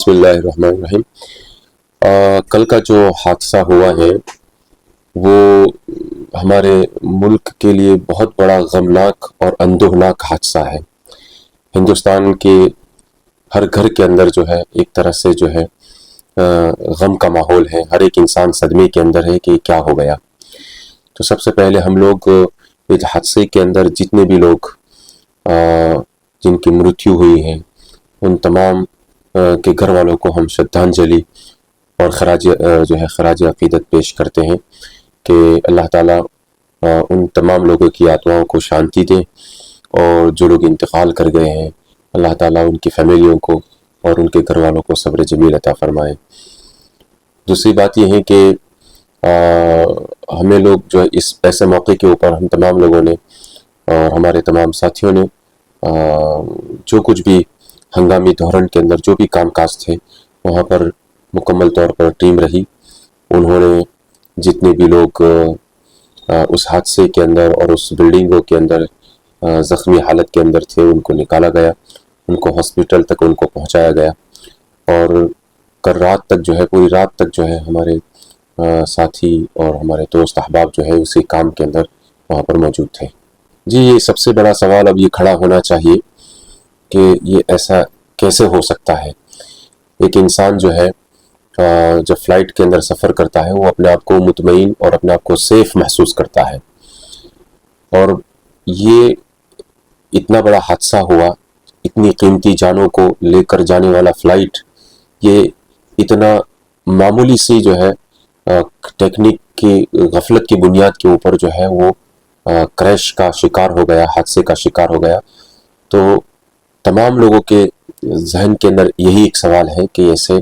बिस्मिल्लाहिर्रहमानिर्रहीम। कल का जो हादसा हुआ है वो हमारे मुल्क के लिए बहुत बड़ा गमनाक और अंदोहनाक हादसा है। हिंदुस्तान के हर घर के अंदर जो है एक तरह से जो है गम का माहौल है। हर एक इंसान सदमे के अंदर है कि क्या हो गया। तो सबसे पहले हम लोग इस हादसे के अंदर जितने भी लोग जिनकी मृत्यु हुई है उन तमाम के घर वालों को हम श्रद्धांजलि और खराज अकीदत पेश करते हैं कि अल्लाह ताला उन तमाम लोगों की आत्माओं को शांति दे और जो लोग इंतकाल कर गए हैं अल्लाह ताला उनकी फैमिलियों को और उनके घर वालों को सब्र जमील अता फरमाए। दूसरी बात यह है कि हमें लोग जो है इस ऐसे मौके के ऊपर हम तमाम लोगों ने और हमारे तमाम साथियों ने जो कुछ भी हंगामी धोरण के अंदर जो भी कामकाज थे वहाँ पर मुकम्मल तौर पर टीम रही। उन्होंने जितने भी लोग उस हादसे के अंदर और उस बिल्डिंगों के अंदर ज़ख्मी हालत के अंदर थे उनको निकाला गया, उनको हॉस्पिटल तक उनको पहुँचाया गया और कल रात तक जो है पूरी रात तक जो है हमारे साथी और हमारे दोस्त अहबाब जो है उसी काम के अंदर वहाँ पर मौजूद थे। जी, ये सबसे बड़ा सवाल अब ये खड़ा होना चाहिए कि ये ऐसा कैसे हो सकता है। एक इंसान जो है जब फ्लाइट के अंदर सफ़र करता है वो अपने आप को मुतमईन और अपने आप को सेफ महसूस करता है और ये इतना बड़ा हादसा हुआ, इतनी कीमती जानों को लेकर जाने वाला फ्लाइट ये इतना मामूली सी जो है टेक्निक की गफलत की बुनियाद के ऊपर जो है वो क्रैश का शिकार हो गया, हादसे का शिकार हो गया। तो तमाम लोगों के जहन के अंदर यही एक सवाल है कि ऐसे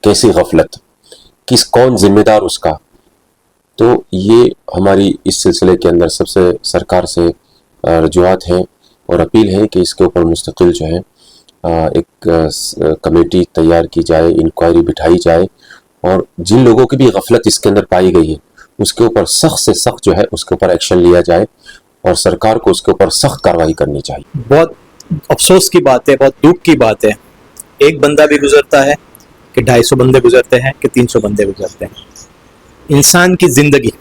कैसी गफलत, कौन जिम्मेदार उसका। तो ये हमारी इस सिलसिले के अंदर सबसे सरकार से रजूआत है और अपील है कि इसके ऊपर मुस्तकिल जो है एक कमेटी तैयार की जाए, इंक्वायरी बिठाई जाए और जिन लोगों की भी गफलत इसके अंदर पाई गई है उसके ऊपर सख्त से सख्त जो है उसके ऊपर एक्शन लिया जाए और सरकार को उसके ऊपर सख्त कार्रवाई करनी चाहिए। बहुत अफसोस की बात है, बहुत दुख की बात है। एक बंदा भी गुजरता है कि 250 बंदे गुजरते हैं कि 300 बंदे गुजरते हैं। इंसान की जिंदगी,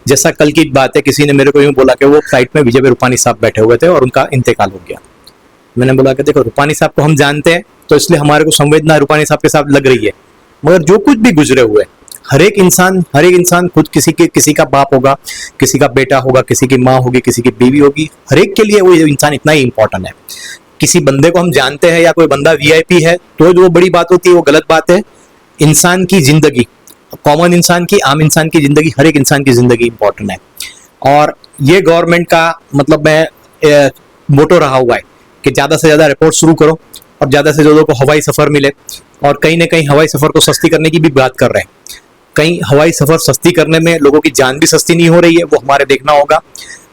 जैसा कल की बात है, किसी ने मेरे को यूं बोला कि वो फ्लाइट में विजय रूपानी साहब बैठे हुए थे और उनका इंतकाल हो गया। मैंने बोला कि देखो, रूपानी साहब को हम जानते हैं तो इसलिए हमारे को संवेदना रूपानी साहब के साथ लग रही है, मगर जो कुछ भी गुजरे हुए हर एक इंसान खुद किसी का बाप होगा, किसी का बेटा होगा, किसी की माँ होगी, किसी की बीवी होगी, हर एक के लिए वो इंसान इतना ही इंपॉर्टेंट है। किसी बंदे को हम जानते हैं या कोई बंदा वीआईपी है तो जो बड़ी बात होती है वो गलत बात है। इंसान की जिंदगी, कॉमन इंसान की, आम इंसान की जिंदगी, हर एक इंसान की जिंदगी इंपॉर्टेंट है। और ये गवर्नमेंट का मतलब मैं मोटो रहा हुआ है कि ज्यादा से ज्यादा रिपोर्ट शुरू करो और ज्यादा से ज्यादा को हवाई सफर मिले, और कहीं ना कहीं हवाई सफर को सस्ती करने की भी बात कर रहे हैं। कहीं हवाई सफर सस्ती करने में लोगों की जान भी सस्ती नहीं हो रही है, वो हमारे देखना होगा।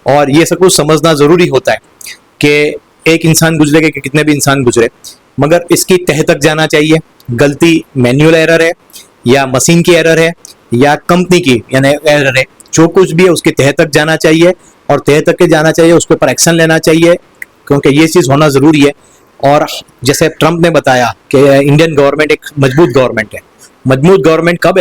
और ये सब कुछ समझना जरूरी होता है कि एक इंसान गुजरेगा कि कितने भी इंसान गुजरे, मगर इसकी तह तक जाना चाहिए। गलती मैन्युअल एरर है या मशीन की एरर है या कंपनी की यानी एरर है, जो कुछ भी है उसकी तह तक जाना चाहिए और तह तक के जाना चाहिए, उसके ऊपर एक्शन लेना चाहिए, क्योंकि ये चीज़ होना ज़रूरी है। और जैसे ट्रंप ने बताया कि इंडियन गवर्नमेंट एक मजबूत गवर्नमेंट है। मजबूत गवर्नमेंट कब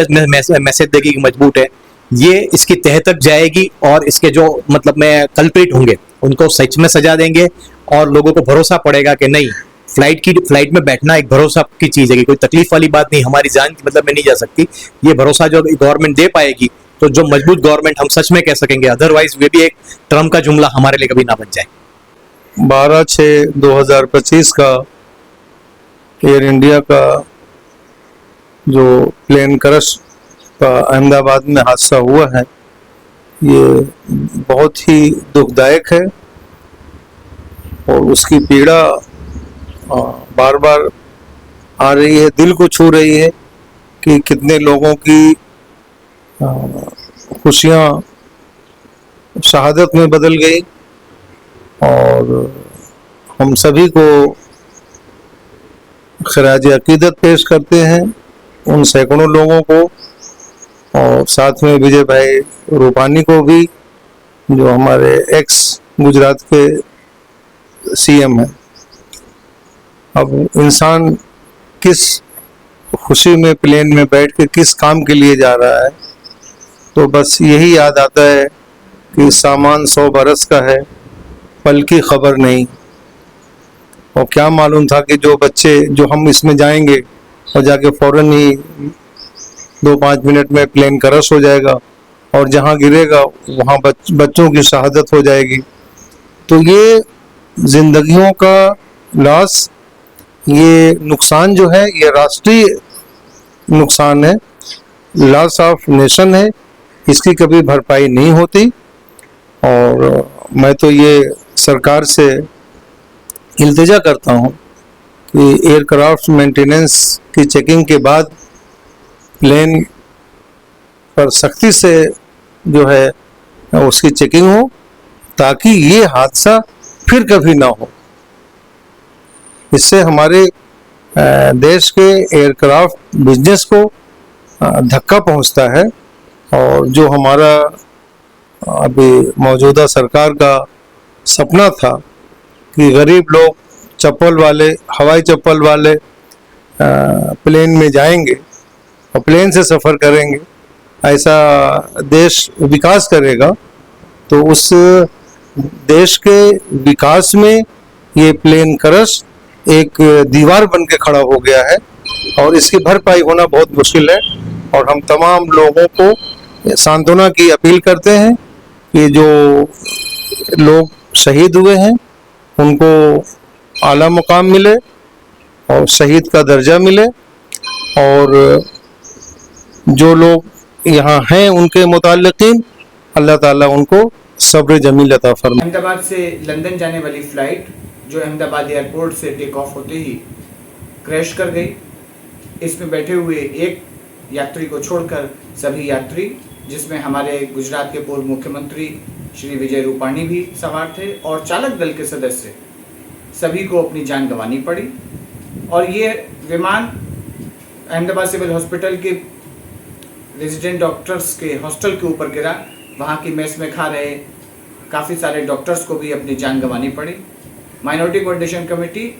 मैसेज देगी कि मजबूत है, ये इसकी तह तक जाएगी और इसके जो मतलब में कल्प्रिट होंगे उनको सच में सजा देंगे और लोगों को भरोसा पड़ेगा कि नहीं, फ्लाइट में बैठना एक भरोसा की चीज़ है कि कोई तकलीफ वाली बात नहीं, हमारी जान की मतलब में नहीं जा सकती। ये भरोसा जो गवर्नमेंट दे पाएगी तो जो मजबूत गवर्नमेंट हम सच में कह सकेंगे। अदरवाइज वे भी एक ट्रम्प का जुमला हमारे लिए कभी ना बन जाए। 12/6/2025 का एयर इंडिया का जो प्लेन क्रैश का अहमदाबाद में हादसा हुआ है, ये बहुत ही दुखदायक है और उसकी पीड़ा बार बार आ रही है, दिल को छू रही है कि कितने लोगों की खुशियाँ शहादत में बदल गई। और हम सभी को खराज अकीदत पेश करते हैं उन सैकड़ों लोगों को और साथ में विजय भाई रूपानी को भी, जो हमारे एक्स गुजरात के सीएम हैं। अब इंसान किस खुशी में प्लेन में बैठ के किस काम के लिए जा रहा है, तो बस यही याद आता है कि सामान 100 बरस का है, पल की खबर नहीं। और क्या मालूम था कि जो बच्चे जो हम इसमें जाएंगे और जाके फौरन ही 2-5 मिनट में प्लेन क्रैश हो जाएगा और जहाँ गिरेगा वहाँ बच्चों की शहादत हो जाएगी। तो ये जिंदगियों का लॉस, ये नुकसान जो है ये राष्ट्रीय नुकसान है, लॉस ऑफ नेशन है, इसकी कभी भरपाई नहीं होती। और मैं तो ये सरकार से इल्तिजा करता हूँ कि एयरक्राफ्ट मेंटेनेंस की चेकिंग के बाद प्लेन पर सख्ती से जो है उसकी चेकिंग हो, ताकि ये हादसा फिर कभी ना हो। इससे हमारे देश के एयरक्राफ्ट बिजनेस को धक्का पहुंचता है। और जो हमारा अभी मौजूदा सरकार का सपना था कि गरीब लोग चप्पल वाले, हवाई चप्पल वाले प्लेन में जाएंगे और प्लेन से सफ़र करेंगे, ऐसा देश विकास करेगा, तो उस देश के विकास में ये प्लेन क्रैश एक दीवार बन के खड़ा हो गया है और इसकी भरपाई होना बहुत मुश्किल है। और हम तमाम लोगों को सांत्वना की अपील करते हैं कि जो लोग शहीद हुए हैं उनको आला मुकाम मिले और शहीद का दर्जा मिले, और जो लोग यहाँ हैं उनके मुताल्लिकीन अल्लाह ताला उनको सब्र जमील अता फरमाए। अहमदाबाद से लंदन जाने वाली फ़्लाइट जो अहमदाबाद एयरपोर्ट से टेक ऑफ होते ही क्रैश कर गई। इसमें बैठे हुए एक यात्री को छोड़कर सभी यात्री, जिसमें हमारे गुजरात के पूर्व मुख्यमंत्री श्री विजय रूपाणी भी सवार थे और चालक दल के सदस्य, सभी को अपनी जान गंवानी पड़ी। और ये विमान अहमदाबाद सिविल हॉस्पिटल के रेजिडेंट डॉक्टर्स के हॉस्टल के ऊपर गिरा। वहाँ की मेस में खा रहे काफ़ी सारे डॉक्टर्स को भी अपनी जान गंवानी पड़ी। माइनॉरिटी कोऑर्डिनेशन कमेटी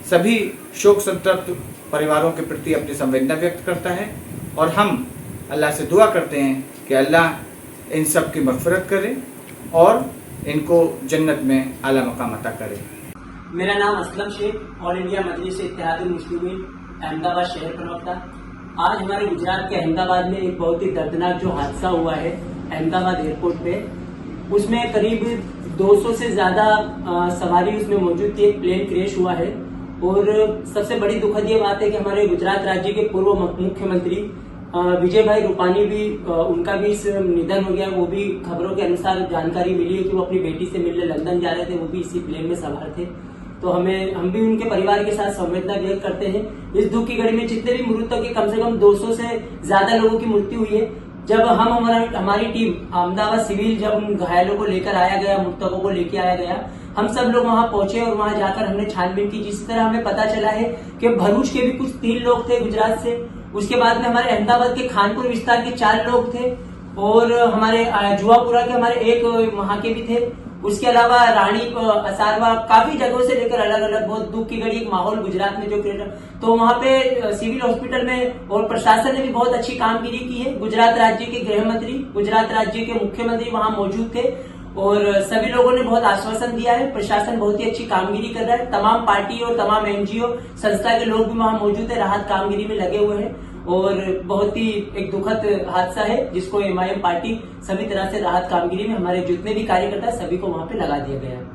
सभी शोक संतप्त परिवारों के प्रति अपनी संवेदना व्यक्त करता है और हम अल्लाह से दुआ करते हैं कि अल्लाह इन सब की मग़फ़िरत करे और इनको जन्नत में आला मकाम अता करे। मेरा नाम असलम शेख, ऑल इंडिया मजलिस इत्तेहादुल मुस्लिमीन अहमदाबाद शहर प्रवक्ता। आज हमारे गुजरात के अहमदाबाद में एक बहुत ही दर्दनाक जो हादसा हुआ है अहमदाबाद एयरपोर्ट पे, उसमें करीब 200 से ज़्यादा सवारी उसमें मौजूद थी। एक प्लेन क्रैश हुआ है और सबसे बड़ी दुखद ये बात है कि हमारे गुजरात राज्य के पूर्व मुख्यमंत्री विजय भाई रूपाणी भी, उनका भी निधन हो गया। वो भी खबरों के अनुसार जानकारी मिली है कि वो अपनी बेटी से मिलने लंदन जा रहे थे, वो भी इसी प्लेन में सवार थे। तो हम भी उनके परिवार के साथ संवेदना व्यक्त करते हैं। इस दुख की घड़ी में जितने भी मृतक के कम से कम 200 से ज्यादा लोगों की मृत्यु हुई है। जब हमारी टीम अहमदाबाद सिविल, जब उन घायलों को लेकर आया गया, मृतकों को लेकर आया गया, हम सब लोग वहां पहुंचे और वहां जाकर हमने छानबीन की। जिस तरह हमें पता चला है कि भरूच के भी कुछ 3 लोग थे गुजरात से, उसके बाद में हमारे अहमदाबाद के खानपुर विस्तार के 4 लोग थे और हमारे जुआपुरा के हमारे एक वहां के भी थे। उसके अलावा रानी, असारवा, काफी जगहों से लेकर अलग अलग बहुत दुख की घड़ी एक माहौल गुजरात में जो तो वहां पे सिविल हॉस्पिटल में और प्रशासन ने भी बहुत अच्छी कामगिरी की है। गुजरात राज्य के गृह मंत्री, गुजरात राज्य के मुख्यमंत्री वहां मौजूद थे और सभी लोगों ने बहुत आश्वासन दिया है। प्रशासन बहुत ही अच्छी कामगिरी कर रहा है। तमाम पार्टी और तमाम एनजीओ संस्था के लोग भी वहां मौजूद है, राहत कामगिरी में लगे हुए हैं और बहुत ही एक दुखद हादसा है जिसको MIM पार्टी सभी तरह से राहत कामगिरी में हमारे जितने भी कार्यकर्ता सभी को वहां पे लगा दिया गया है।